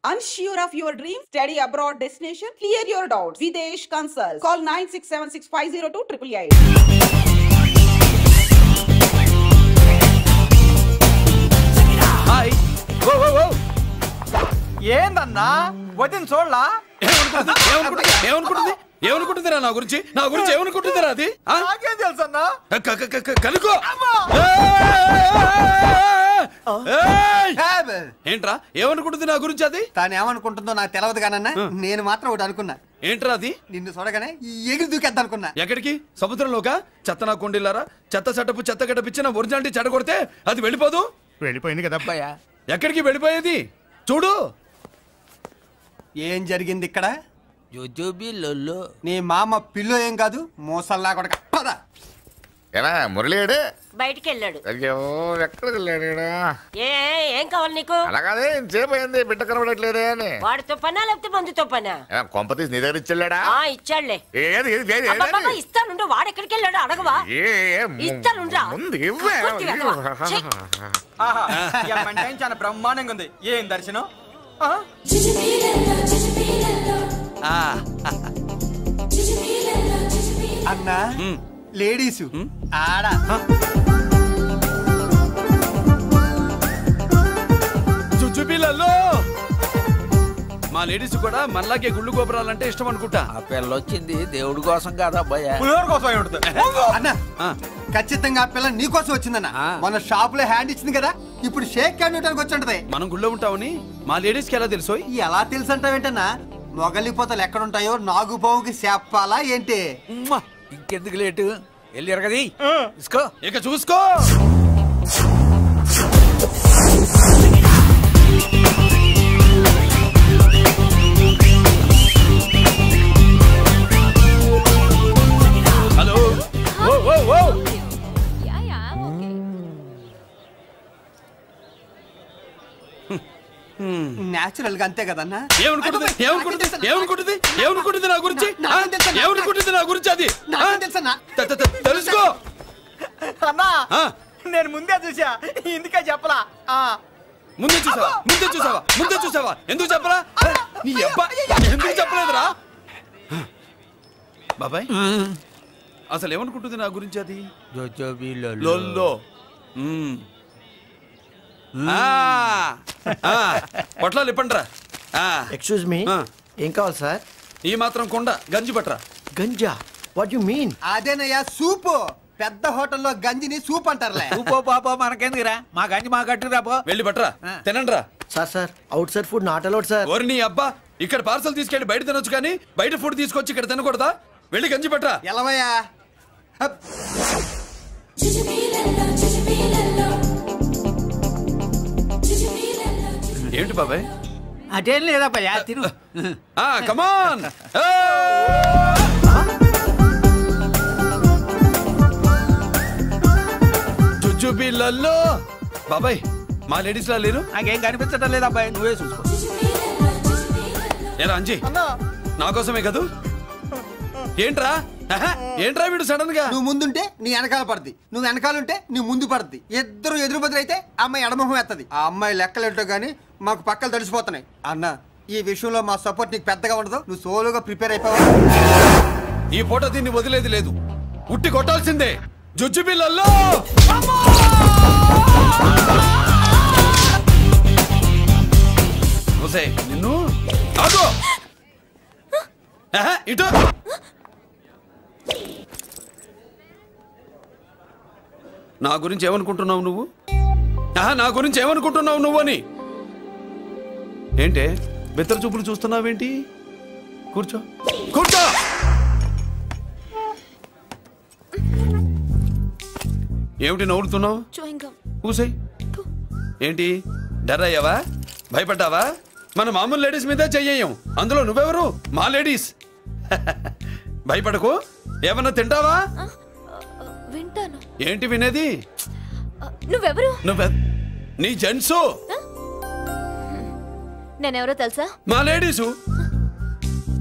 Unsure of your dream? Study abroad destination? Clear your doubts. Videsh Consult. Call 9676502888. Hi. Whoa, whoa, whoa. ఏందన్నా వదిన చూడలా ఏమనుకుంటుందిరా నా గురించి ఏమనుకుంటుందిరా అది నాకేం తెలుసు అన్నా కనుకో ఏంట్రా ఏమనుకుంటుంది నా గురించి అది తాను ఏమనుకుంటుందో నాకు తెలియదు కానన్నా నేను మాత్రం ఒకటి అనుకున్నా ఏంట్రా అది నిన్ను చూడగానే ఎగిరి దూకేద్దాం అనుకున్నా ఎక్కడికి సముద్రంలోకా చెత్త నా కొండిల్లారా చెత్త చెట్టపు చెత్త గడపిచ్చిన ఒరిజినాలిటీ చెడగొడితే అది వెళ్ళిపోదు వెళ్ళిపోయింది కదా అబ్బాయా ఎక్కడికి వెళ్ళిపోయేది చూడు ఏం జరిగింది ఇక్కడ నీ మామ పిల్లో ఏం కాదు మోసల్లా కొడక పదా ఎలా మురళీడు బయటికి వెళ్ళాడు. అయ్యో ఎక్కడికి వెళ్ళాడు? ఏం కావాలి నీకు? అలాగే ఇంతసేపు అయింది బిడ్డ కనబడట్లేదే అని. వాడితో పనా లేకపోతే మందుతో పనా? కొంప తీసి నీ దగ్గర ఇచ్చాడా? ఇచ్చాడులే. ఇస్తానుండు. వాడు ఎక్కడికి వెళ్ళాడు అడగవా? ఇస్తానుండ్రా. చాలా బ్రహ్మాండంగా ఉంది. ఏం దర్శనం? అన్నా లేడీసు ఆడ చుచ్చుపిల్లల్లో మా లేడీస్ కూడా మనలాగే గుళ్ళు గోపురాలంటే ఇష్టం అనుకుంటా. ఆ పిల్ల వచ్చింది దేవుడి కోసం కాదు అబ్బాయి, పులిహోర కోసం అన్న ఖచ్చితంగా ఆ పిల్ల నీ కోసం వచ్చిందన్న. మన షాప్ లో హ్యాండ్ ఇచ్చింది కదా, ఇప్పుడు షేక్ హ్యాండ్ ఇవ్వడానికి వచ్చి ఉంటది. మనం గుళ్ళో ఉంటామని మా లేడీస్ కి ఎలా తెలుసు? ఎలా తెలుసు అంటావేంటన్నా? మొగలిపోతలు ఎక్కడుంటాయో నాగుబావుకి చెప్పాలా ఏంటి? ఇంకెందుకు లేటు వెళ్ళారు కదా ఇక చూసుకో. హలో నేచురల్ గా అంతే కదన్నా. ఏమనుకుంటుంది నా గురించి? ఏమనుకుంటుంది నా గురించి? అది తెలుసుకో అన్నా. నేను ముందే చూసా, ఇందుకే చెప్పలా. ముందే చూసావా? ఎందుకు చెప్పరా? ఎందుకు చెప్పలేదురా బాబాయ్? అసలు ఏమనుకుంటుంది నా గురించి? అది పొట్లాలు ఇప్పండిరా. ఎక్స్క్యూజ్ మీ, ఏం కావాలి సార్? ఈ మాత్రం కొండ గంజి పట్రా. గంజా? What you mean? అదేనయ్యా సూపు. పెద్ద హోటల్లో గంజిని సూప్ అంటారులే. సూపో పాపో మనకెందుకురా, మా గంజి మా కట్టురా పో. వెళ్ళి పట్రా, తినండిరా. Sir outside food not allowed sir. ఓరి నీ అబ్బా, ఇక్కడ పార్సల్ తీసుకెళ్ళి బయట తినొచ్చు కానీ బయట ఫుడ్ తీసుకొచ్చి ఇక్కడ తినకూడదా? వెళ్ళి గంజి పట్రా. ఎలవయ్యా. ఏంటి బాబాయ్? అదేం లేదబ్బా, తిను. కమాన్. చుచ్చుపిల్లల్లో బాబాయ్ మా లేడీస్ లా లేరు. నాకేం కనిపించడం లేదు అబ్బాయి, నువ్వే చూసుకో. ఏరా అంజీ, నా కోసమే కదూ? ఏంట్రా వీడు సడన్ గా? నువ్వు ముందుంటే నీ వెనకాల పడుద్ది, నువ్వు వెనకాలంటే నీ ముందు పడుద్ది. ఇద్దరు ఎదురు బదులైతే అమ్మాయి ఎడమొహం ఎత్తది. ఆ అమ్మాయి లెక్కలేంటో గానీ మాకు పక్కలు తడిసిపోతున్నాయి. అన్న ఈ విషయంలో మా సపోర్ట్ నీకు పెద్దగా ఉండదు. నువ్వు సోలోగా ప్రిపేర్ అయిపోవా? ఈ పూట దీన్ని వదిలేది లేదు, ఉట్టి కొట్టాల్సిందే. జుజ్జుపిల్లల్లో నిన్ను ఇటు. నా గురించి ఏమనుకుంటున్నావు నువ్వు? అని ఏంటే బెత్తర చూపులు చూస్తున్నావేంటి? కూర్చో. ఏమిటి నవ్వుతున్నావు? కూసై. ఏంటి డర్ అయ్యావా? భయపడ్డావా? మన మామూలు లేడీస్ మీద చెయ్యం, అందులో నువ్వెవరు? మా లేడీస్. భయపడకు. ఏమన్నా తింటావా? వింటాను. ఏంటి వినేది? నువ్వెవరు? నీ జెంట్సు. నేనెవరో తెలుసా? మా లేడీసు.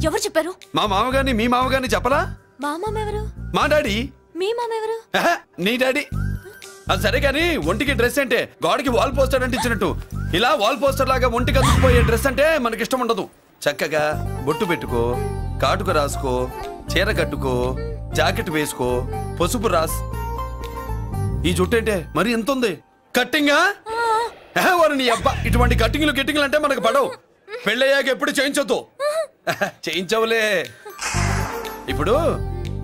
ఎవరు చెప్పారు? మా మామగారిని మీ మామగారిని చెప్పలా? మా మామ ఎవరు? మా డాడీ. మీ మామ ఎవరు? నీ డాడీ. అది సరే కానీ ఒంటికి డ్రెస్ అంటే గోడకి వాల్ పోస్టర్ అంటే ఇచ్చినట్టు ఇలా వాల్ పోస్టర్ లాగా ఒంటికి అతుక్కుపోయే డ్రెస్ అంటే మనకి ఇష్టం ఉండదు. చక్కగా బొట్టు పెట్టుకో, కాటుక రాసుకో, చీర కట్టుకో, జాకెట్ వేసుకో, పసుపు రాస్. ఈ జుట్టు ఏంటే మరి ఎంత ఉంది? కట్టింగా వారిని అబ్బా. ఇటువంటి కట్టింగ్లు అంటే మనకు పడవు. పెళ్ళయ్యాక ఎప్పుడు చేయించొద్దు. చేయించవులే. ఇప్పుడు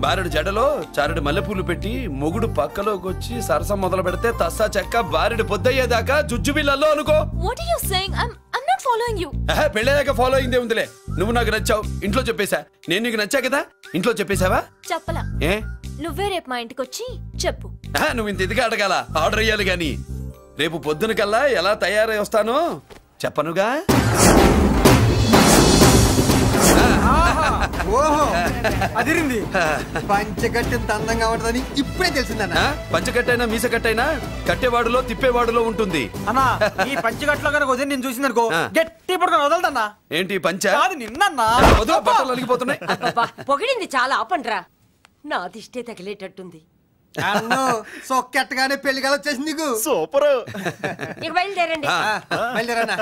బారెడు జడలో చారెడు మల్లెపూలు పెట్టి మొగుడు పక్కలోకి వచ్చి సరసం మొదలు పెడితే తస్సా చెక్క బారెడు పొద్దయ్యేదాకా జుజ్జు బిళ్ళల్లో అనుకో. What are you saying? I'm not following you. పెళ్ళయ్యాక ఫాలో అయిందే ఉందిలే. నువ్వు నాకు నచ్చావు, ఇంట్లో చెప్పేశా. నేను నీకు నచ్చా కదా, ఇంట్లో చెప్పేశావా? చెప్పలా. ఏ నువ్వే రేపు మా ఇంటికి వచ్చి చెప్పు. నువ్వు ఇంత ఇదిగా అడగాల, ఆర్డర్ అయ్యాలి గాని. రేపు పొద్దున కల్లా ఎలా తయారై వస్తానో చెప్పనుగా. ఓహో అదిరింది. పంచగట్టెంత అందంగా ఉంటుందని ఇప్పుడే తెలిసిందన్న. పంచకట్టైనా మీసకట్టైనా కట్టేవాడులో తిప్పేవాడులో ఉంటుంది అన్నా. ఈ పంచగట్లో కనుక వదిలి నేను చూసింది అనుకో గట్టి పడుకొని వదలదన్నా. ఏంటి పంచ? అది నిన్నన్నా. బట్టలు అలిగిపోతున్నాయి. పొగిడింది చాలా ఆపండ్రా. నా దిష్టే తగిలేటట్టుంది. అన్ను సొక్కెట్టగానే పెళ్లి కల వచ్చేసింది నీకు. సూపర్. ఇక బయలుదేరండి. బయలుదేరన్నా.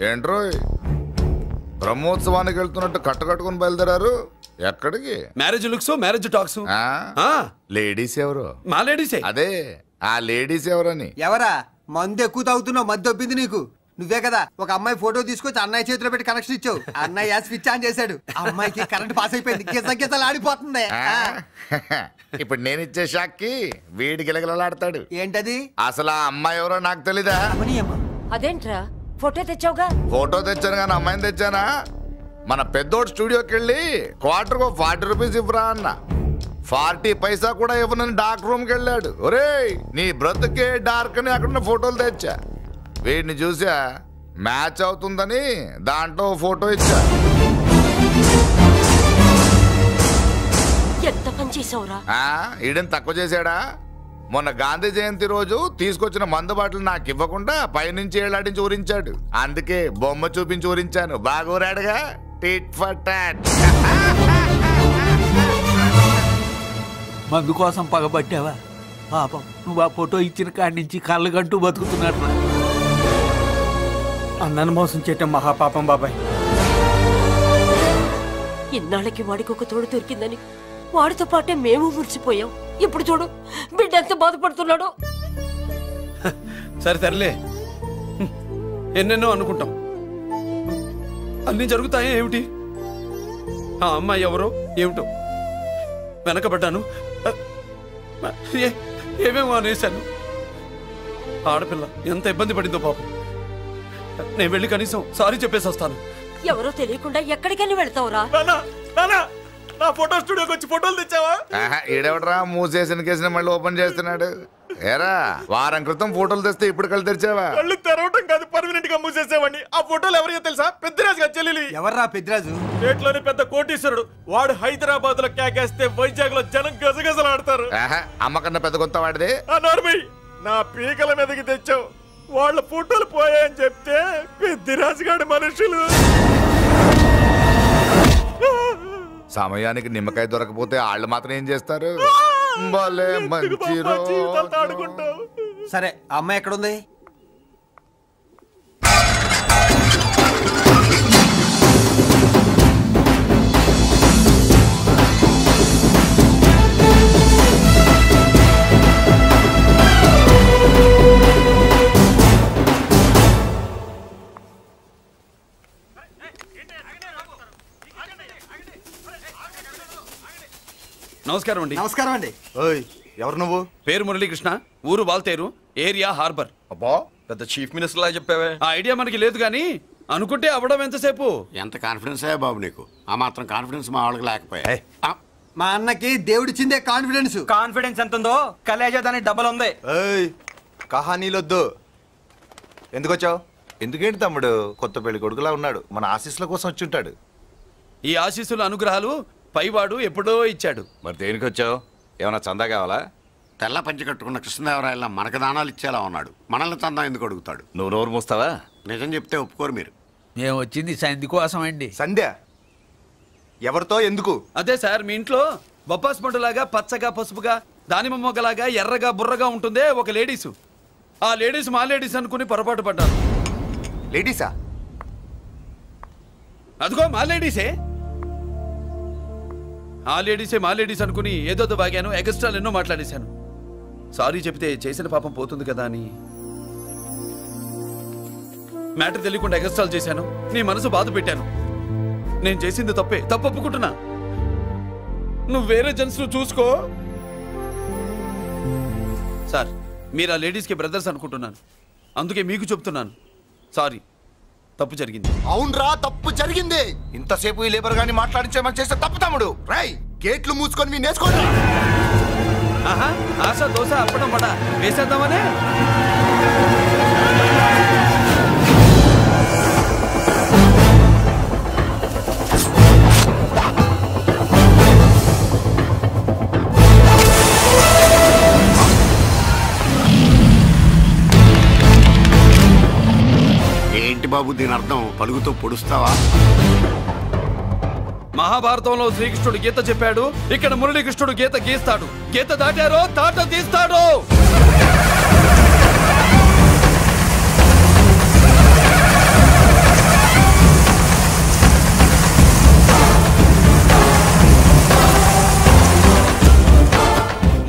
ఏంట్రో బ్రహ్మోత్సవానికి వెళ్తున్నట్టు కట్టుకొని బయలుదేరారు? ఎక్కడికి? Marriage looks, marriage talks. Ladies ఎవరు? మా లేడీసే. అదే ఆ లేడీస్ ఎవరని. ఎవరా? మందు ఎక్కువ తాగుతున్నావు, మధ్య దొబ్బింది నీకు. నువ్వే కదా ఒక అమ్మాయి ఫోటో తీసుకొచ్చి అన్నయ్య చేతిలో పెట్టి కనెక్షన్ ఇచ్చావు. అన్నయ్య స్విచ్ ఆన్ చేశాడు, అమ్మాయికి కరెంట్ పాస్ అయిపోయింది. గిజలు ఆడిపోతుంది. ఇప్పుడు నేను ఇచ్చే షాక్కి వీడి గిలగిలలాడతాడు. ఏంటది? అసలు ఆ అమ్మాయి ఎవరో నాకు తెలీదా? అదేంట్రా ఫోటో తెచ్చావుగా? ఫోటో తెచ్చాను కానీ అమ్మాయిని తెచ్చానా? మన పెద్దోడు స్టూడియోకి వెళ్ళి క్వార్టర్కు 40 రూపీస్ ఇవ్వరా అన్న. 40 పైసా కూడా ఇవ్వనని డార్క్ రూమ్కి వెళ్ళాడు. ఒరేయ్ నీ బ్రతుకే డార్క్ అని అక్కడ ఫోటోలు తెచ్చా. వీడిని చూసా మ్యాచ్ అవుతుందని దాంట్లో ఫోటో ఇచ్చా. ఎంత పని చేసావురా? ఈడని తక్కువ చేశాడా? మొన్న గాంధీ జయంతి రోజు తీసుకొచ్చిన మందు బాటలు నాకు ఇవ్వకుండా పైనుంచి ఏళ్ళాడించి ఊరించాడు. అందుకే బొమ్మ చూపించి ఊరించాను. బాగా ఊరాడుగా. Tit for tat. మందు కోసం పగబట్టావా? పాపం నువ్వు ఆ ఫోటో ఇచ్చిన కాడి నుంచి కళ్ళు గంటూ బతుకుతున్నట్టు. అన్నను మోసం చేయటం మహాపాపం బాబాయ్. ఇన్నాళ్ళకి వాడికి ఒక తోడు దొరికిందని వాడితో పాటే మేము మురిసిపోయాం. ఇప్పుడు చూడు బిడ్డ ఎంత బాధపడుతున్నాడు. సరే తరలే, ఎన్నెన్నో అనుకుంటాం, అన్ని జరుగుతాయా ఏమిటి? ఆ అమ్మాయి ఎవరో ఏమిటో వెనకబడ్డాను, ఏమేమో అనేశాను. ఆడపిల్ల ఎంత ఇబ్బంది పడిందో పాపం. నేను వెళ్ళి కనీసం సారీ చెప్పేసి వస్తాను. ఎవరో తెలియకుండా ఎక్కడికని వెళ్తావురా? నా ఫోటో స్టూడియోకి వచ్చి ఫోటోలు తెచ్చావా? ఈడెవడరా మూసేసిన కేసుని మళ్ళీ ఓపెన్ చేస్తున్నాడు? ఏరా వారం క్రితం ఫోటోలు తెస్తే ఇప్పుడు కళ్ళు తెరిచావా? కళ్ళు తెరవటం కాదు, పర్మనెంట్ గా మూసేసేవాడిని. ఆ ఫోటోలు ఎవరికో తెలుసా? పెద్దరాజు గారి చెల్లెలి. ఎవర్రా పెద్దరాజు? స్టేట్లోని పెద్ద కోటీశ్వరుడు. వాడు హైదరాబాద్ లో కేకేస్తే వైజాగ్ లో జనం గజగజలాడతారు. అమ్మకన్నా పెద్ద కొంత వాడిది. నా పీకల మీదకి తెచ్చావు. వాళ్ళ ఫోటోలు పోయాయని చెప్తే పెద్దరాజు గారి మనుషులు. సమయానికి నిమ్మకాయ దొరకపోతే వాళ్ళు మాత్రం ఏం చేస్తారు? భలే మంచి రోజు. సరే అమ్మాయి ఎక్కడుంది? నమస్కారం అండి. నమస్కారం అండి. ఓయ్ ఎవరు నువ్వు? పేరు మురళీకృష్ణ, ఊరు వాల్తేరు, ఏరియా హార్బర్. అబ్బా పెద్ద చీఫ్ మినిస్టర్ లా చెప్పావే. ఆ ఐడియా మనకి లేదు కానీ అనుకుంటే అవ్వడం ఎంతసేపు. ఎంత కాన్ఫిడెన్స్ అయ్యా బాబు నీకు? ఆ మాత్రం కాన్ఫిడెన్స్ మా వాళ్ళకి లేకపోయా? మా అన్నకి దేవుడిచ్చిందే కాన్ఫిడెన్స్. కాన్ఫిడెన్స్ ఎంత ఉందో కలేజా దాని డబల్ ఉంది. ఏయ్ కహానీలొద్దు. ఎందుకు వచ్చావు? ఎందుకేంటి తమ్ముడు కొత్త పెళ్లి కొడుకులా ఉన్నాడు. మన ఆశీస్సుల కోసం వచ్చి ఉంటాడు. ఈ ఆశీస్సుల అనుగ్రహాలు పైవాడు ఎప్పుడో ఇచ్చాడు. మరి దేనికి వచ్చావు? ఏమైనా చందా కావాలా? తెల్ల పంచి కట్టుకున్న కృష్ణదేవరాయల మనకు దానాలు ఇచ్చేలా ఉన్నాడు. మనల్ని చందా ఎందుకు అడుగుతాడు? నువ్వు నోరు మూస్తావా? నిజం చెప్తే ఒప్పుకోరు మీరు. మేము వచ్చింది సంధి కోసం అండి. సంధ్య ఎవరితో ఎందుకు? అదే సార్, మీ ఇంట్లో బొప్పాస్ పండులాగా పచ్చగా పసుపుగా దానిమ్మ మొగ్గలాగా ఎర్రగా బుర్రగా ఉంటుందే ఒక లేడీసు. ఆ లేడీస్ మా లేడీస్ అనుకుని పొరపాటు పడ్డాను. లేడీసా? అదిగో మా లేడీసే. ఆ లేడీసే మా లేడీస్ అనుకుని ఏదోదో బాగాను, ఎగస్ట్రాలు ఎన్నో మాట్లాడేశాను. సారీ చెప్తే చేసిన పాపం పోతుంది కదా అని మ్యాటర్ తెలియకుండా ఎగస్ట్రాలు చేశాను. నీ మనసు బాధ పెట్టాను. నేను చేసింది తప్పే, తప్పు ఒప్పుకుంటున్నా. నువ్వు వేరే జెంట్స్ చూసుకో. సార్, మీరు ఆ లేడీస్కి బ్రదర్స్ అనుకుంటున్నాను, అందుకే మీకు చెప్తున్నాను. సారీ, తప్పు జరిగింది. అవునరా, తప్పు జరిగింది. ఇంతసేపు ఈ లేబర్ గాని మాట్లాడించే మాకు చేస్తే తప్పు తమ్ముడు. రై, గేట్లు మూసుకొని మీ నేర్చుకోండి. ఆహా, ఆశ దోశ అప్పడం పడ వేసేద్దామనే. ఏంటి బాబు దీని అర్థం? పలుగుతో పొడుస్తావా? మహాభారతంలో శ్రీకృష్ణుడు గీత చెప్పాడు, ఇక్కడ మురళీకృష్ణుడు గీత గీస్తాడు. గీత దాటారో తాట తీస్తాడు.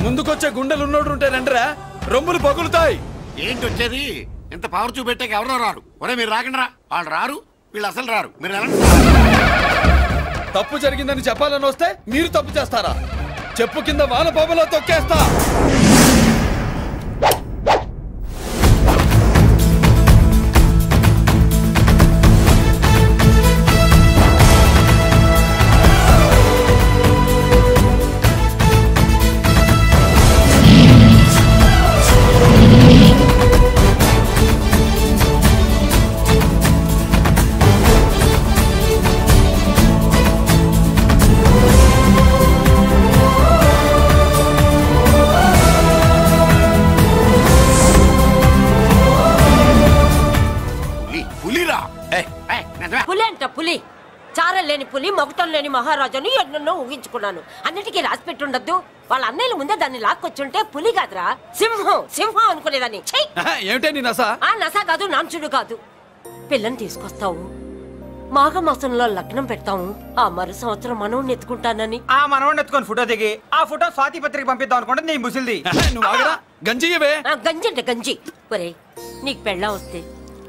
ముందుకొచ్చే గుండెలున్నోడు ఉంటే రండిరా, రొమ్ములు పగులుతాయి. ఏంటి వచ్చేది? ఇంత పవర్ చూపెట్టాక ఎవరో రారు. ఒరే మీరు రాకండి రా. వాళ్ళు రారు, వీళ్ళు అసలు రారు. మీరు ఎలా? తప్పు జరిగిందని చెప్పాలని వస్తే మీరు తప్పు చేస్తారా? చెప్పు కింద వాన బాబులో తొక్కేస్తా. పులి అంట పులి, చారం లేని పులి, మొగటం లేని మహారాజుని ఎన్నెన్నో ఊహించుకున్నాను. అన్నిటికీ రాసి పెట్టుండద్దు. వాళ్ళ అన్నయ్యల ముందే దాన్ని లాక్కొచ్చుంటే పులి కాదురా, సింహం సింహం అనుకునేదాన్ని. ఏమిటే నీ నస? ఆ నస కాదు, నాంచుడు కాదు. పిల్లని తీసుకొస్తావు, మాఘమాసంలో లగ్నం పెడతాము, ఆ మరు సంవత్సరం మనవుని ఎత్తుకుంటానని. ఆ మనవుని ఎత్తుకొని ఫోటో దిగి ఆ ఫోటో స్వాతి పత్రిక పంపిద్దాం అనుకుంటే నీ ముసిల్ది. గంజి అంటే గంజి. ఒరే, నీకు పెళ్ళం వస్తే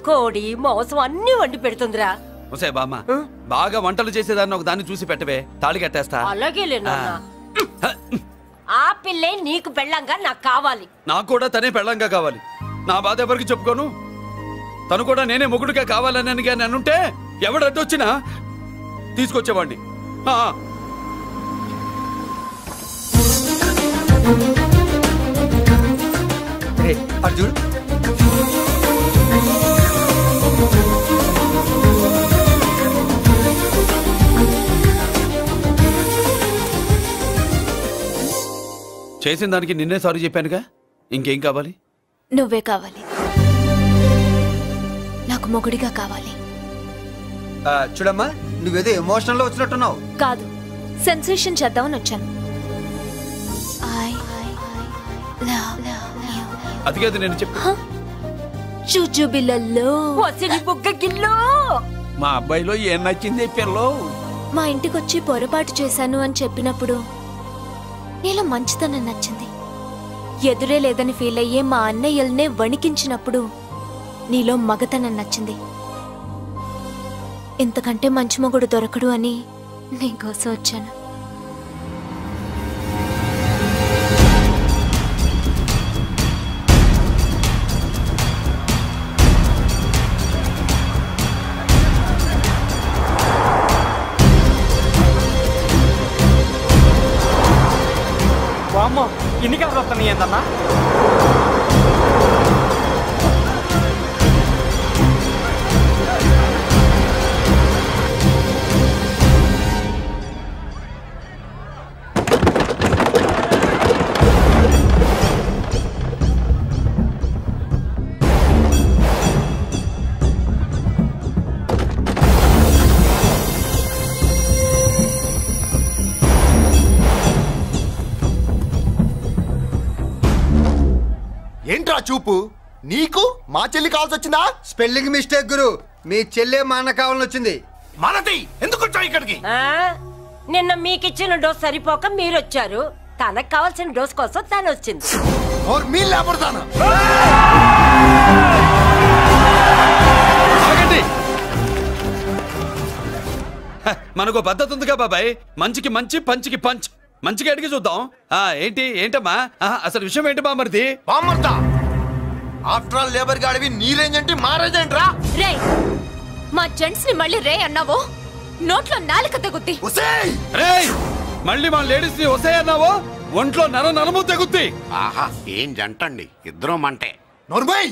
కోడి మాంసం అన్ని వండి పెడుతుందిరా. ఒసే బామ్మ, బాగా వంటలు చేసేదాన్ని ఒక దాన్ని చూసి పెట్టవే, తాళి కట్టేస్తా. అలాగే లేనా? ఆ పిల్లే నీకు పెళ్ళంగా నాకు కావాలి. నాకు కూడా తనే పెళ్ళంగా కావాలి. నా బాధ ఎవరికి చెప్పుకోను. తను కూడా నేనే మొగుడుగా కావాలని కానీ అనుంటే ఎవడు అడ్డొచ్చినా తీసుకొచ్చేవాడిని. అర్జున్, చేసిన దానికి నిన్నే సారీ చెప్పానుగా, ఇంకేం కావాలి? నువ్వే కావాలి, నాకు మొగుడిగా కావాలి. చూడమ్మా, నువ్వేదో ఎమోషనల్ లో వచ్చినట్టున్నావు. కాదు, సెన్సేషన్ చేద్దామని వచ్చాను. అది కాదు నేను చెప్పు. చుచుబిళ్ళల్లో మా అబ్బాయిలో ఏం నచ్చింది పిల్లో? మా ఇంటికి వచ్చి పొరపాటు చేశాను అని చెప్పినప్పుడు నీలో మంచితనం నచ్చింది. ఎదురే లేదని ఫీల్ అయ్యే మా అన్నయ్యల్నే వణికించినప్పుడు నీలో మగతనం నచ్చింది. ఇంతకంటే మంచి మొగుడు దొరకడు అని నీకోసం వచ్చాను. వామ్మో, ఇన్ని కలర్ వస్తున్నాయి ఏందన్నా? ఏంట్రా చూపు నీకు మా చెల్లి కావాల్సి వచ్చిందా? స్పెల్లింగ్ మిస్టేక్ గురు. మీ చెల్లె మా అన్న కావాలని వచ్చింది. మనది ఎందుకు వచ్చావు ఇక్కడికి? నిన్న మీకిచ్చిన డోస్ సరిపోక మీరు వచ్చారు. తనకు కావాల్సిన డోస్ కోసం తను వచ్చింది. మనకు పద్ధతి ఉందిగా బాబాయ్. మంచికి మంచి, పంచికి పంచ్. మంచిగా అడిగి చూద్దాం. ఏంటమ్మా అసలు విషయం ఏంటి బామర్ది? బామర్దా ఆఫ్టర్ ఆల్ లేబర్ గాడివి నీ రేంజ్ అంటే మా రేంజ్ ఏంట్రా? రే మా జెంట్స్ ని మళ్ళీ రే అన్నావో నోట్లో నాలుక తగుద్ది. రేయ్ మళ్ళీ మా లేడీస్ ని వసే అన్నావో ఒంట్లో నరము తెగుద్ది. ఆహా ఏం జంటండి, ఇద్దరు మంటే. నోర్మయ్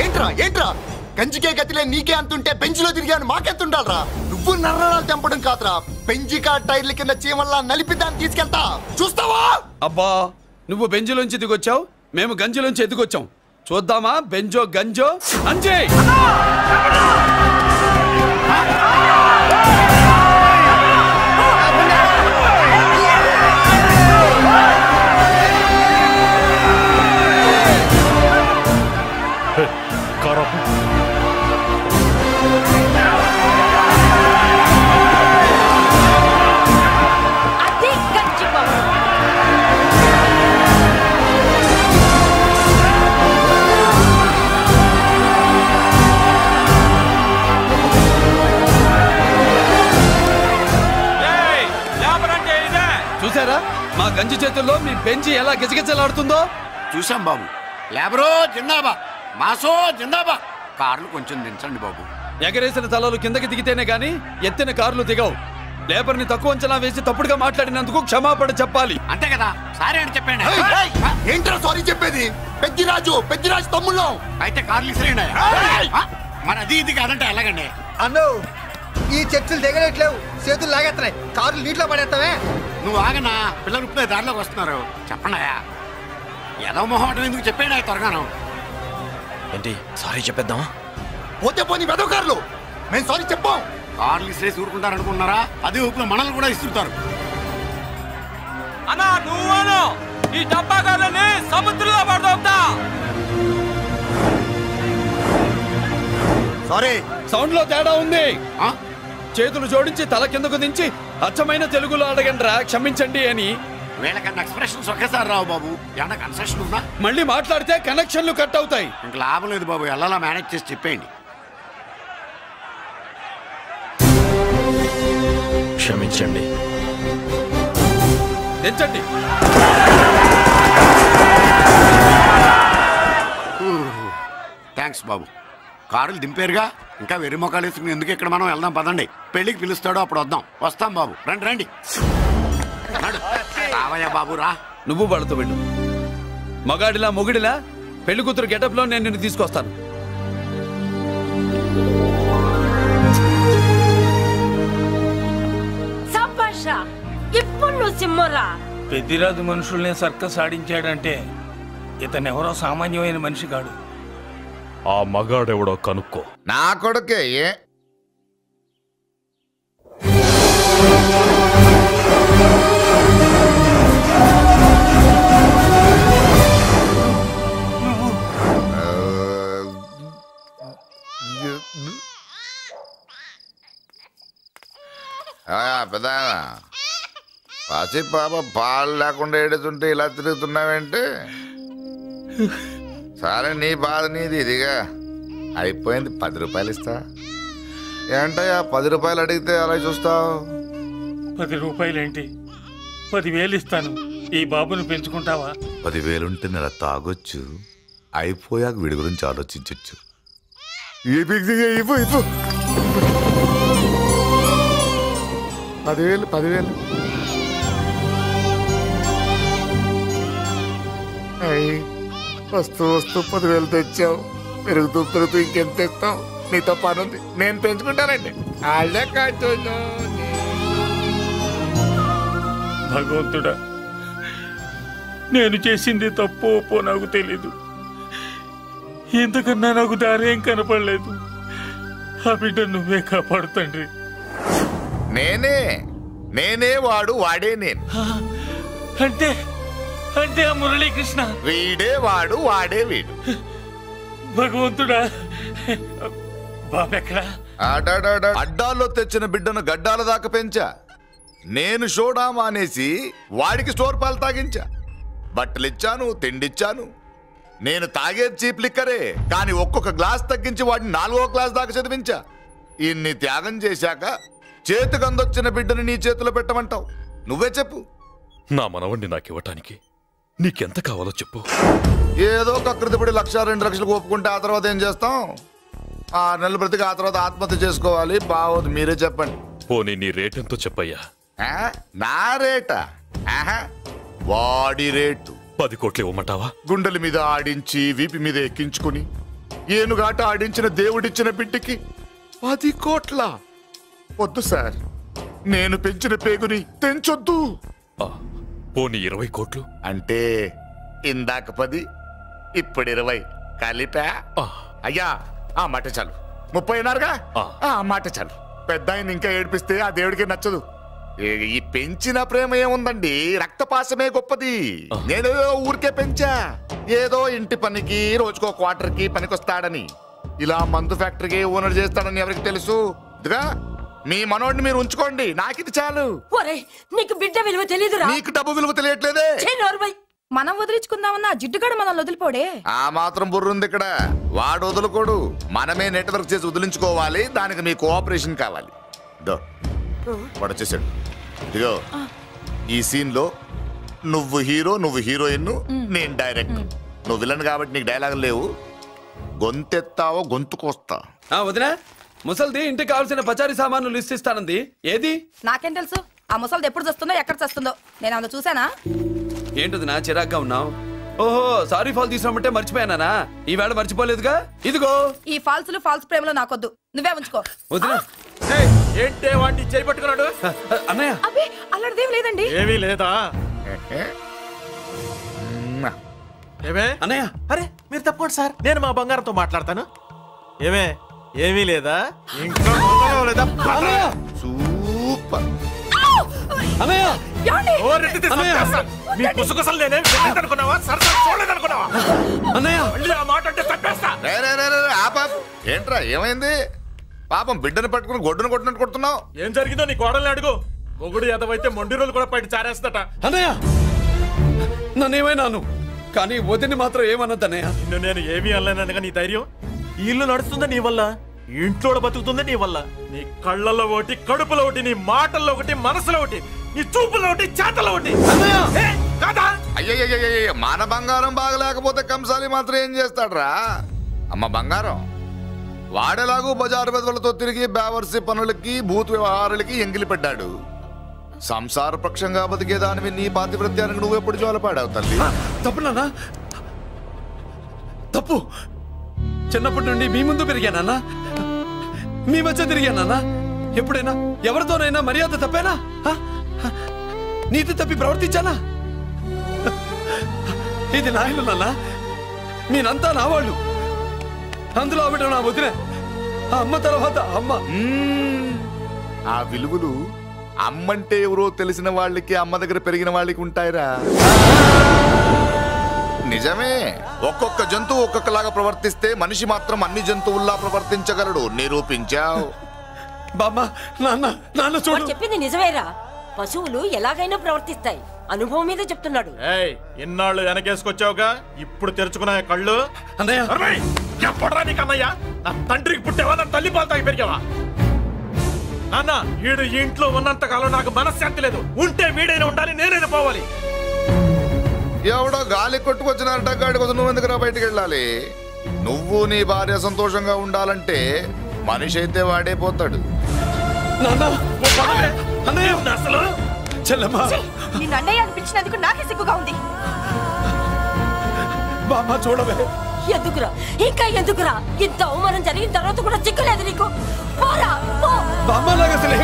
ఏంట్రా ఏంట్రా కంచికే గతిలే నీకే అంతుంటే బెంచ్లో తిరిగాను మాకెంతుండాలరా? నువ్వు నర్రాలు తెంపడం కాదురా, బెంజికా టైర్ల కింద చీమల్లా నలిపి దాన్ని తీసుకెళ్తా చూస్తావా? అబ్బా నువ్వు బెంజులోంచి దిగొచ్చావు, మేము గంజిలోంచి ఎదిగొచ్చాం. చూద్దామా బెంజో గంజో అంజే. చూసారా మా గంజి చేతుల్లో మీ బెంచి ఎలా గిజగిజలాడుతుందో? చూసాం బాబు. లేబరో జిందాబా, మాసో జిందాబా. కార్లు కొంచెం దించండి బాబు. ఎగరేసిన తలలు కిందకి దిగితేనే గాని ఎత్తిన కార్లు దిగవు. లేబర్ ని తక్కువ అంచనా వేసి తప్పుడుగా మాట్లాడినందుకు క్షమాపణ చెప్పాలి. అంతే కదా, సారీ అని చెప్పండి. ఏంట్రా సారీ చెప్పేది? పెద్దిరాజు తమ్ముళ్ళు అయితే కార్లు ఇసిరేయండి. మరి అది ఇది కాదంటే ఎలాగండి? అన్నో ఈ చర్చలు దిగలేట్లేవు, చేతులు లాగేస్తున్నాయి, కార్లు నీటిలో పడేస్తావే. నువ్వు ఆగనా, పిల్లలు ఇప్పుడే దారిలోకి వస్తున్నారు. చెప్పండియా, ఏదో మొహం ఎందుకు చెప్పేనా త్వరగాను. ఏంటి సారీ చెప్పేద్దామా? పోతే పోనీ వెదవ కార్లు, మేము సారీ చెప్పాం. కార్లు ఇసిరేసి ఊరుకుంటారనుకున్నారా? అదే ఊపులో మనల్ని కూడా ఇస్తుంటారు. అన్నా నువ్వు ఈ డబ్బా కార్లని సముద్రంలో పడతా. సారీ సౌండ్ లో తేడా ఉంది. చేతులు జోడించి తల కిందకు దించి అచ్చమైన తెలుగులో అడగండి రా క్షమించండి అని. వీళ్ళకన్నా ఎక్స్ప్రెషన్స్ ఒకేసారి రావు బాబు. ఏమన్నా కన్సెషన్ ఉందా? మళ్ళీ మాట్లాడితే కనెక్షన్లు కట్ అవుతాయి. ఇంక లాభం లేదు బాబు, ఎలా మేనేజ్ చేసి చెప్పేయండి. క్షమించండి. దించండి. థ్యాంక్స్ బాబు. కారులు దింపారుగా, ఇంకా వెర్రి మొక్కలు వేసుకుని ఎందుకు ఇక్కడ మనం వెళ్దాం పదండి. పెళ్లికి పిలుస్తాడో అప్పుడు వద్దాం. వస్తాం బాబు, రండి రండి. రావయ్యా బాబు రా. నువ్వు వాళ్ళతో వెళ్ళు. మగాడిలా మొగుడిలా పెళ్లి కూతురు గెటప్ లో నేను నిన్ను తీసుకొస్తాను. ఇప్పుడు నువ్వు సింహరా. పెద్దిరాజు మనుషుల్ని సర్కస్ ఆడించాడంటే ఇతనెవరో సామాన్యమైన మనిషి కాడు. ఆ మగాడెవడో కనుక్కో. నా కొడుకే పెద్ద పసి పాప పాలు లేకుండా ఏడుతుంటే ఇలా తిరుగుతున్నావేంటి? సరే నీ బాధ నీది, ఇదిగా అయిపోయింది. 10 రూపాయలు ఇస్తా. ఏంటయ్యా 10 రూపాయలు అడిగితే అలా చూస్తావు? 10 రూపాయలేంటి, 10,000 ఇస్తాను. ఈ బాబుని పెంచుకుంటావా? 10,000 ఉంటే నెల తాగొచ్చు, అయిపోయాక వీడి గురించి ఆలోచించచ్చు. 10,000 వస్తూ 10,000 తెచ్చావు. పెరుగుతూ ఇంకెంత తెస్తావు? నీతో పనుంది, నేను పెంచుకుంటానండి. భగవంతుడా, నేను చేసింది తప్పు ఒప్పో నాకు తెలీదు. ఇంతకన్నా నాకు దారేం కనపడలేదు. ఆ బిడ్డ నువ్వే కాపాడు తండ్రి. నేనే వాడు, వాడే నేను. అంటే అంటే ఆ మురళీకృష్ణ వీడే వాడు, వాడే వీడు. భగవంతుడా, బాబెక్కడా? అడ్డాల్లో తెచ్చిన బిడ్డను గడ్డాల దాకా పెంచా. నేను షోడా మానేసి వాడికి స్టోర్ పాలు తాగించా. బట్టలిచ్చాను, తిండిచ్చాను. నేను తాగేది చీప్ లిక్కరే, కానీ ఒక్కొక్క గ్లాస్ తగ్గించి వాడిని 4వ క్లాస్ దాకా చదివించా. ఇన్ని త్యాగం చేశాక చేతికి అందొచ్చిన బిడ్డను నీ చేతిలో పెట్టమంటావు? నువ్వే చెప్పు. నా మనవణ్ణి నాకివ్వటానికి నీకెంత కావాలో చెప్పు. ఏదో కకృతిపడి 1,00,000 2 లక్షలకు ఒప్పుకుంటే ఆ తర్వాత ఏం చేస్తాం? 6 నెలలు బ్రతికి ఆ తర్వాత ఆత్మహత్య చేసుకోవాలి. బావోదు, మీరే చెప్పండి. పోనీ నీ రేటెంతో చెప్పయ్యా. నా రేటా? వాడి రేటు 10 కోట్లు ఇవ్వమంటావా? గుండెల మీద ఆడించి వీపి మీద ఎక్కించుకుని ఏనుగాట ఆడించిన దేవుడిచ్చిన బిడ్డకి 10 కోట్ల? వద్దు సార్, నేను పెంచిన పేగుని తెంచొద్దు. పోనీ 20 కోట్లు? అంటే ఇందాక 10, ఇప్పుడు 20 కలిపా? అయ్యా, ఆ మాట చాలు. 30 అన్నారుగా, ఆ మాట చాలు. పెద్ద ఆయన ఇంకా ఏడిపిస్తే ఆ దేవుడికి నచ్చదు. ఈ పెంచిన ప్రేమ ఏముందండి, రక్తపాసమే గొప్పది. నేను ఊరికే పెంచా, ఏదో ఇంటి పనికి రోజుకో క్వార్టర్కి పనికొస్తాడని. ఇలా మందు ఫ్యాక్టరీకి ఓనర్ చేస్తాడని ఎవరికి తెలుసు? ఇదిగా మీ మనోడిని మీరు ఉంచుకోండి, నాకిది చాలు. నీకు బిడ్డ విలువ తెలియదురా? నీకు డబ్బు విలువ తెలియట్లేదే. మనం వదిలించుకుందామన్నా జిడ్డుగాడు మనం వదిలిపోడే. ఆ మాత్రం బుర్రుంది ఇక్కడ. వాడు వదులుకోడు, మనమే నెట్వర్క్ చేసి వదిలించుకోవాలి. దానికి మీ కోఆపరేషన్ కావాలి. వాడు వచ్చేసాడు. ఇదిగో, ఈ సీన్ లో నువ్వు హీరో, నువ్వు హీరోయిన్, నేను డైరెక్టర్. నువ్వు విలన్ కాబట్టి నీకు డైలాగులు లేవు. గొంతెత్తావో గొంతుకొస్తా. వదినా, ముసల్ది ఇంటికి కావాల్సిన పచారీ సామాన్లు లిస్ట్ ఇస్తానంది. ఏది? నాకేం తెలుసు? ఆ ముసలిది ఎప్పుడు చస్తుందో ఎక్కడ చస్తుందో నేను అందులో చూసానా? ఏంటది నా చిరాగ్గా ఉన్నావు? ఓహో, సారీ ఫాల్ తీసుకురామంటే మర్చిపోయానా? ఈవేళ మర్చిపోలేదుగా. ఇదిగో. ఈ ఫాల్స్లు ఫాల్స్ ప్రేమలో నాకొద్దు, నువ్వే ఉంచుకో. వదినా, ఏంటే వాడిని చేయి పట్టుకున్నాడు? అన్నయ్య, అబ్బే అలాంటిదేం లేదండి. ఏమీ లేదా? ఏమే అన్నయ్య? అరే మీరు తప్పకుండా సార్, నేను మా బంగారంతో మాట్లాడతాను. ఏమే, ఏమీ లేదా? ఇంకా లేదా? సూపర్ అన్నయ్య, మీ పుసుగుసలు నేనేం అనుకున్నావా? సరదా చూడలేదనుకున్నావా? అన్నయ్య, ఆ మాట అంటే తప్పేస్తా. ఏంట్రా, ఏమైంది? పాపం బిడ్డను పట్టుకుని గొడ్డును కొట్టినట్టు కొడుతున్నావు. ఏం జరిగిందో నీ కోడల్ని అడుగు. మొగుడు ఎదవైతే మొండి రోజులు కూడా బయట చారేస్తట. అన్నయ్య, నన్నేమైనాను, కానీ వదిని మాత్రం ఏమన్నదన్నయ్య. నిన్ను నేను ఏమీ అనలేనగా నీ ధైర్యం. ఈ ఇల్లు నడుస్తుందా నీ వల్ల, ఇంట్లో బతుకుతుంది నీ వల్ల. నీ కళ్ళల్లో ఒకటి, కడుపులో ఒకటి, నీ మాటల్లో ఒకటి, మనసులో ఒకటి, నీ చూపులో ఒకటి, చేతల్లో ఒకటి. అయ్యయ్యయ్యయ్య, మన బంగారం బాగలేకపోతే కంసాలి మాత్రం ఏం చేస్తాడ్రా? అమ్మ బంగారం వాడేలాగూ బజారు బెదవులతో తిరిగి బేవర్సి పనులకి, భూత వ్యవహారాలకి ఎంగిలి పడ్డాడు. సంసార పక్షంగా బతికేదానివి నీ పాతివృత్యానికి నువ్వెప్పుడు జోలపాడావు తల్లి? తప్పు నాన్న, తప్పు. చిన్నప్పటి నుండి మీ ముందు పెరిగానన్నా, మీ మధ్య తిరిగానన్నా. ఎప్పుడైనా ఎవరితోనైనా మర్యాద తప్పేనా? నీతి తప్పి ప్రవర్తించానా? ఇది నా ఇల్లు నాన్న, మీరంతా నా వాళ్ళు. అందులో ఆవిడ నా వదిన, అమ్మ తర్వాత అమ్మ. ఆ విలువలు అమ్మంటే ఎవరో తెలిసిన వాళ్ళకి, అమ్మ దగ్గర పెరిగిన వాళ్ళకి ఉంటాయిరా. నిజమే, ఒక్కొక్క జంతువు ఒక్కొక్కలాగా ప్రవర్తిస్తే మనిషి మాత్రం అన్ని జంతువుల్లా ప్రవర్తించగలడు. నిరూపించావు. బామ్మ, నాన్న, నాన్న చూడు. చెప్పింది నిజమేరా. పశువులు ఎలాగైనా ప్రవర్తిస్తాయి. అనుభవం మీద చెప్తున్నాడు. ఇన్నాళ్ళు వెనకేసుకొచ్చావుగా, ఇప్పుడు తెరుచుకున్నా కళ్ళు. అన్నయ్య, నీకన్నయ్యా? నా తండ్రికి పుట్టేవా? నా తల్లి పాలు తాగి పెరిగావా? నాన్న, వీడు ఈ ఇంట్లో ఉన్నంత కాలం నాకు మనశ్శాంతి లేదు. ఉంటే వీడైనా ఉండాలి, నేనైనా పోవాలి. ఎవడో గాలి కొట్టుకొచ్చినారట, గాడి కోసం నువ్వు ఎందుకురా బయటికి వెళ్ళాలి? నువ్వు నీ భార్య సంతోషంగా ఉండాలంటే మనిషి అయితే వాడే పోతాడు. నిన్ను అన్నయ్య అనిపించినందుకు నాకే సిగ్గుగా ఉంది. బామ్మ చూడవే. ఎందుకురా, ఇంకా ఎందుకురా? ఇంత అవమానం జరిగిన తర్వాత కూడా చిక్కలేదు నీకు? పోరా, పో. బామ్మలాగా అసలు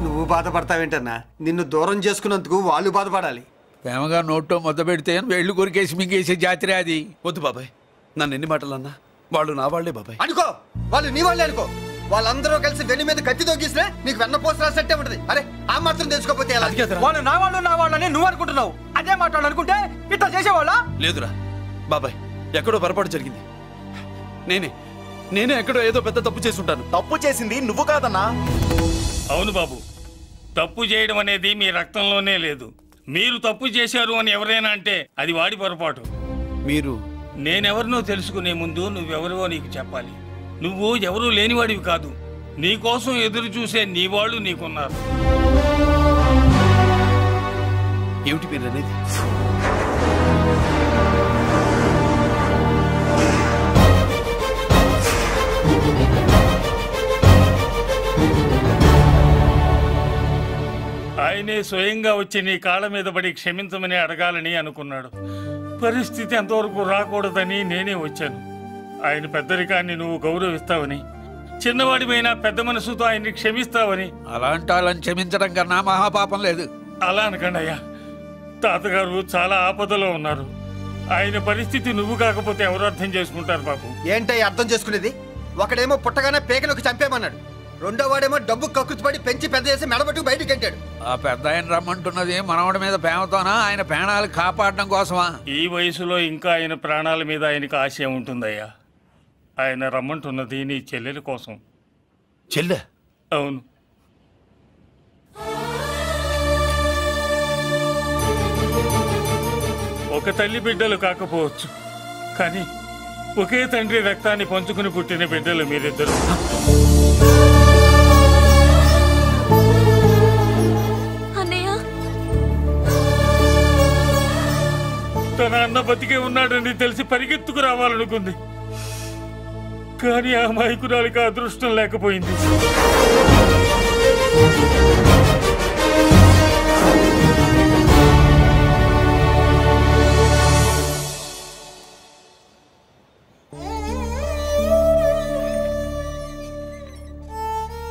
నువ్వు బాధపడతావేంటన్నా? నిన్ను దూరం చేసుకున్నందుకు వాళ్ళు బాధపడాలి. ప్రేమగా నోట్లో మొద్ద పెడితే వేళ్ళు కొరికేసి మింగేసే జాతర అది. వద్దు బాబాయ్, నన్ను ఎన్ని మాటలు అన్నా వాళ్ళు నా వాళ్లే బాబాయ్. అనుకో, వాళ్ళు నీ వాళ్ళే అనుకో. వాళ్ళందరూ కలిసి వెన్ను మీద కత్తితో గీసినా నీకు వెన్న పోసి రాసట్టే ఉంటది. అరే ఆ మాత్రం తెలుసుకోకపోతే ఎలా? వాళ్ళు నా వాళ్ళని నువ్వు అనుకుంటున్నావు. అదే మాట్లాడాలనుకుంటే ఇట్లా చేసేవాళ్ళ? లేదురా బాబాయ్, ఎక్కడో పొరపాటు జరిగింది. నేనే ఎక్కడో ఏదో పెద్ద తప్పు చేసి ఉంటాను. తప్పు చేసింది నువ్వు కాదన్నా. అవును బాబు, తప్పు చేయడం అనేది మీ రక్తంలోనే లేదు. మీరు తప్పు చేశారు అని ఎవరైనా అంటే అది వాడి పొరపాటు. మీరు నేనెవరినో తెలుసుకునే ముందు నువ్వెవరివో నీకు చెప్పాలి. నువ్వు ఎవరూ లేనివాడివి కాదు. నీకోసం ఎదురు చూసే నీ వాళ్ళు నీకున్నారు. ఏమిటి మీరు అనేది? ఆయనే స్వయంగా వచ్చి నీ కాళ్ళ మీద పడి క్షమించమని అడగాలని అనుకున్నాడు. పరిస్థితి అంతవరకు రాకూడదని నేనే వచ్చాను. ఆయన పెద్దరికాన్ని నువ్వు గౌరవిస్తావని, చిన్నవాడిపైన పెద్ద మనసుతో ఆయన్ని క్షమిస్తావని. అలాంటి వాళ్ళని క్షమించడం కన్నా మహాపాపం లేదు. అలా అనకండి అయ్యా. తాతగారు చాలా ఆపదలో ఉన్నారు. ఆయన పరిస్థితి నువ్వు కాకపోతే ఎవరు అర్థం చేసుకుంటారు బాబు? ఏంటయ్య అర్థం చేసుకునేది? ఒకడేమో పుట్టగానే పేకలోకి చంపేమన్నాడు, రెండో వాడేమో డబ్బు కక్కుతుపడి పెంచి పెద్ద చేసి మెడబట్టుకు బయటకు గంటాడు. ఆ పెద్ద ఆయన రమ్మంటున్నది మనవడి మీద ప్రేమతోనా, ఆయన ప్రాణాలు కాపాడడం కోసమా? ఈ వయసులో ఇంకా ఆయన ప్రాణాల మీద ఆయనకు ఆశ ఉంటుందయ్యా. ఆయన రమ్మంటున్నది నీ చెల్లెల కోసం. చెల్లె? అవును. ఒక తల్లి బిడ్డలు కాకపోవచ్చు, కానీ ఒకే తండ్రి రక్తాన్ని పంచుకుని పుట్టిన బిడ్డలు మీరిద్దరు. తన అన్న బతికే ఉన్నాడని తెలిసి పరిగెత్తుకు రావాలనుకుంది, కానీ ఆ అమాయకురాలికి అదృష్టం లేకపోయింది.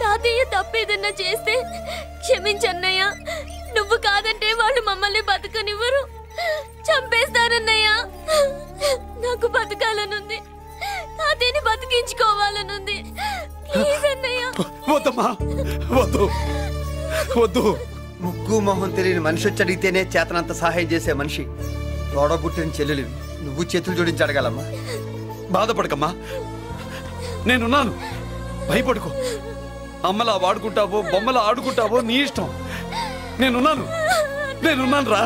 తాతయ్య తప్పేదన్నా చేస్తే క్షమించన్నయ్య. నువ్వు కాదంటే వాళ్ళు మమ్మల్ని బతకనివ్వరు, చంపేస్తారన్నయ్యా. నాకు బతకాలనుంది, తాతయ్యని బతికించుకోవాలనుంది. ప్లీజ్ అన్నయ్య. వద్దమ్మా, వద్దు వద్దు. ముగ్గు మొహం తెలియని మనిషి వచ్చి అడిగితేనే చేతనంత సహాయం చేసే మనిషి తోడబుట్టిన చెల్లెలు నువ్వు చేతులు జోడించి అడగాలమ్మా. బాధపడకమ్మా, నేనున్నాను. భయపడుకో. అమ్మలా వాడుకుంటావో బొమ్మలా ఆడుకుంటావో నీ ఇష్టం. నేనున్నాను రా,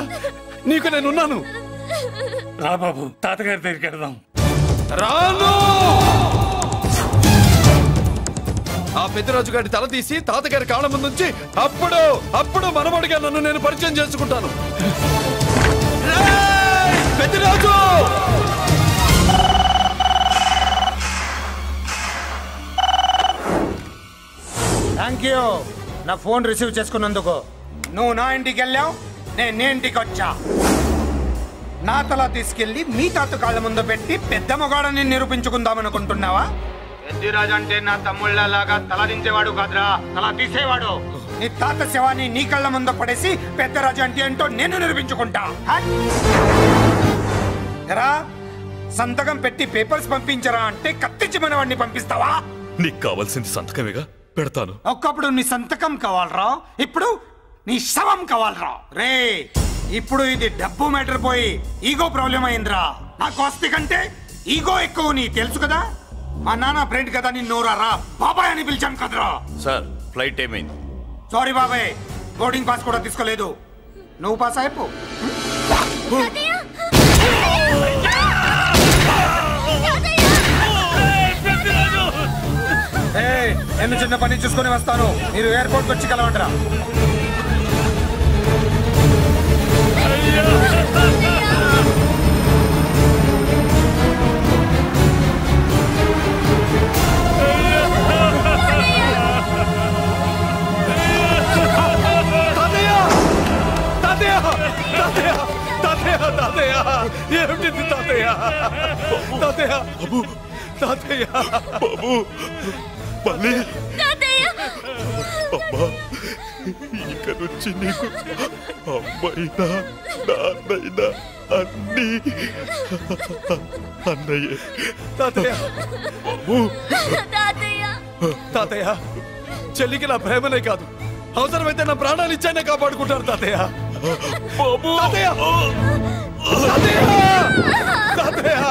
నీకు నేనున్నాను. రా బాబు, తాతగారి దగ్గరికి వెళ్దాం. రాను. ఆ పెద్దరాజు గారి తల తీసి తాతగారి కాళ్ళ ముందుంచి అప్పుడు మనవడిగా నన్ను నేను పరిచయం చేసుకుంటాను. పెద్దరాజు! థ్యాంక్ యూ నా ఫోన్ రిసీవ్ చేసుకున్నందుకు. నువ్వు నా ఇంటికి వెళ్ళావు, నేను నీ ఇంటికి వచ్చా. నా తల తీసుకెళ్లి మీ తాత కాళ్ళ ముందు పెట్టి పెద్ద మొగాడని నిరూపించుకుందామనుకుంటున్నావా? పెద్దిరాజు అంటే నా తమ్ముళ్ళలాగా తల దించేవాడు కాదురా, తల తీసేవాడు. నీ తాత శవాన్ని నీ కళ్ళ ముందు పడేసి పెద్దరాజు అంటే ఏంటో నేను నిరూపించుకుంటా. ఎరా, సంతకం పెట్టి పేపర్స్ పంపించరా అంటే కత్తించి మనవాడిని పంపిస్తావా? నీకు కావాల్సింది సంతకమేగా, పెడతాను. ఒకప్పుడు నీ సంతకం కావాలరా, ఇప్పుడు నీ శవం కావాలరా. రే, ఇప్పుడు ఇది డబ్బు మ్యాటర్ పోయి ఈగో ప్రాబ్లం అయిందిరా. నాకు ఆస్తి కంటే ఈగో ఎక్కువ, నీ తెలుసు కదా. మా నాన్న ఫ్రెండ్ కదా, నిన్ను రా బాబాయ్ అని పిలిచాను కదరా. సార్, ఫ్లైట్ ఏమైంది? సారీ బాబాయ్, బోర్డింగ్ పాస్ కూడా తీసుకోలేదు. నువ్వు పాస్ అయిపో. నేను చిన్న పని చూసుకొని వస్తాను, మీరు ఎయిర్పోర్ట్ వచ్చి కలవండిరా. ఏమిటి తాతయ్య? తాతయ్య బాబు, తాతయ్య బాబు, మళ్ళీ అమ్మా, ఇక నుంచి నీకు అమ్మైనా నాన్నైనా అన్నీ అన్నయ్యే. తాతయ్య బాబు, తాతయ్య తాతయ్య చెల్లికి నా ప్రేమనే కాదు, అవసరమైతే నా ప్రాణాలు ఇచ్చానే కాపాడుకుంటారు తాతయ్య. తాతయ్య! తాతయ్య! తాతయ్య!